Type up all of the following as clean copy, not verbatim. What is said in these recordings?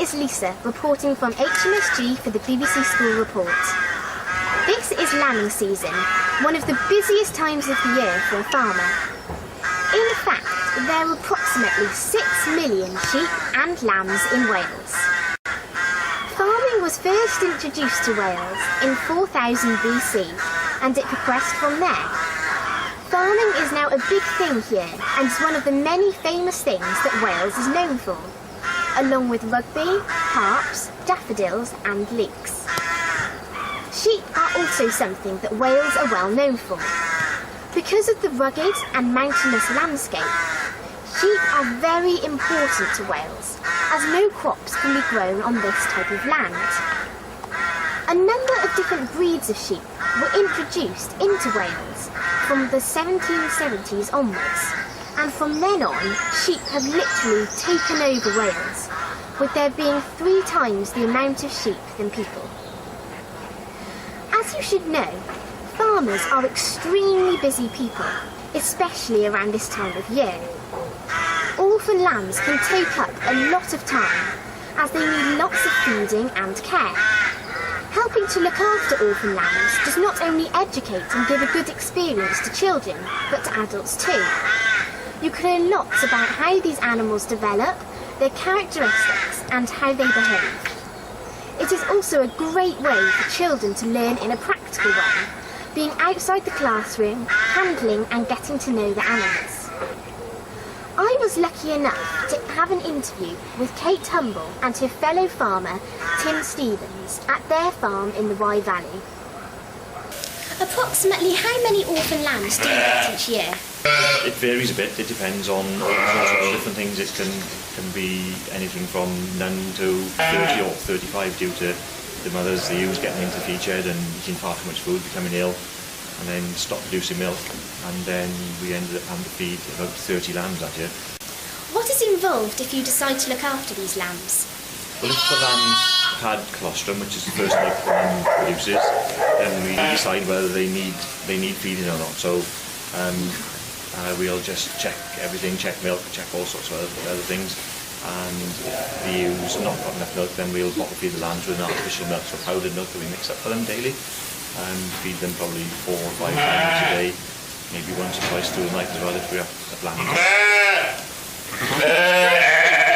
is Lisa, reporting from HMSG for the BBC School Report. This is lambing season, one of the busiest times of the year for a farmer. In fact, there are approximately 6 million sheep and lambs in Wales. Farming was first introduced to Wales in 4000 BC, and it progressed from there. Farming is now a big thing here, and is one of the many famous things that Wales is known for, along with rugby, harps, daffodils and leeks. Sheep are also something that Wales are well known for. Because of the rugged and mountainous landscape, sheep are very important to Wales, as no crops can be grown on this type of land. A number of different breeds of sheep were introduced into Wales from the 1770s onwards, and from then on, sheep have literally taken over Wales, with there being 3 times the amount of sheep than people. As you should know, farmers are extremely busy people, especially around this time of year. Orphan lambs can take up a lot of time, as they need lots of feeding and care. Helping to look after orphan lambs does not only educate and give a good experience to children, but to adults too. You can learn lots about how these animals develop, their characteristics and how they behave. It is also a great way for children to learn in a practical way, being outside the classroom, handling and getting to know the animals. I was lucky enough to have an interview with Kate Humble and her fellow farmer Tim Stevens at their farm in the Wye Valley. Approximately how many orphan lambs do you get each year? It varies a bit. It depends on all sorts of different things. It can be anything from none to 30 or 35 due to the mothers, the ewes getting into the feed shed and eating far too much food, becoming ill, and then stop producing milk, and then we ended up having to feed about 30 lambs that year. What is involved if you decide to look after these lambs? Well, if the lambs had colostrum, which is the first milk the lamb produces, then we decide whether they need feeding or not. So we'll just check everything, check milk, check all sorts of other things, and if the ewes not got enough milk, then we'll bottle feed the lambs with an artificial milk, so powdered milk that we mix up for them daily, and feed them probably 4 or 5 times a day, maybe once or twice through the night as well if we have lambs.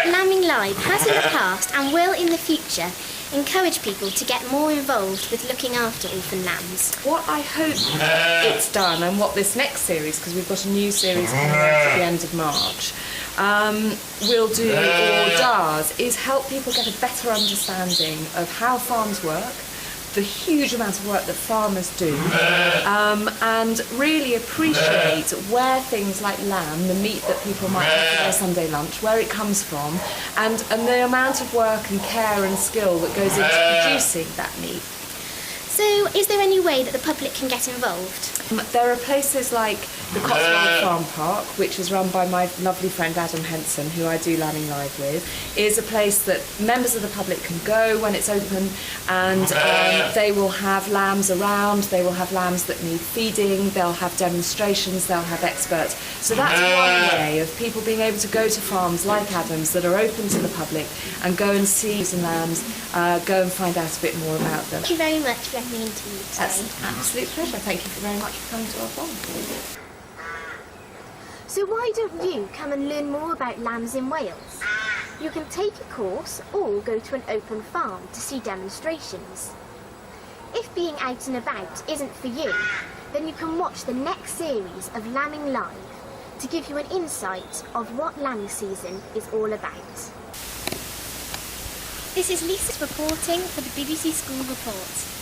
Lambing Live has in the past and will in the future encourage people to get more involved with looking after orphan lambs. What I hope it's done, and what this next series, because we've got a new series coming out at the end of March, will do or does, is help people get a better understanding of how farms work, the huge amount of work that farmers do, and really appreciate where things like lamb, the meat that people might have for their Sunday lunch, where it comes from, and the amount of work and care and skill that goes into producing that meat. So, is there any way that the public can get involved? There are places like the Cotswold Farm Park, which is run by my lovely friend Adam Henson, who I do Lambing Live with, is a place that members of the public can go when it's open, and they will have lambs around, they will have lambs that need feeding, they'll have demonstrations, they'll have experts. So that's one way of people being able to go to farms like Adam's that are open to the public and go and see some lambs, go and find out a bit more about them. Thank you very much for letting me interview you today. That's an absolute pleasure. Thank you very much for coming to our farm. So why don't you come and learn more about lambs in Wales? You can take a course or go to an open farm to see demonstrations. If being out and about isn't for you, then you can watch the next series of Lambing Live to give you an insight of what lambing season is all about. This is Lisa reporting for the BBC School Report.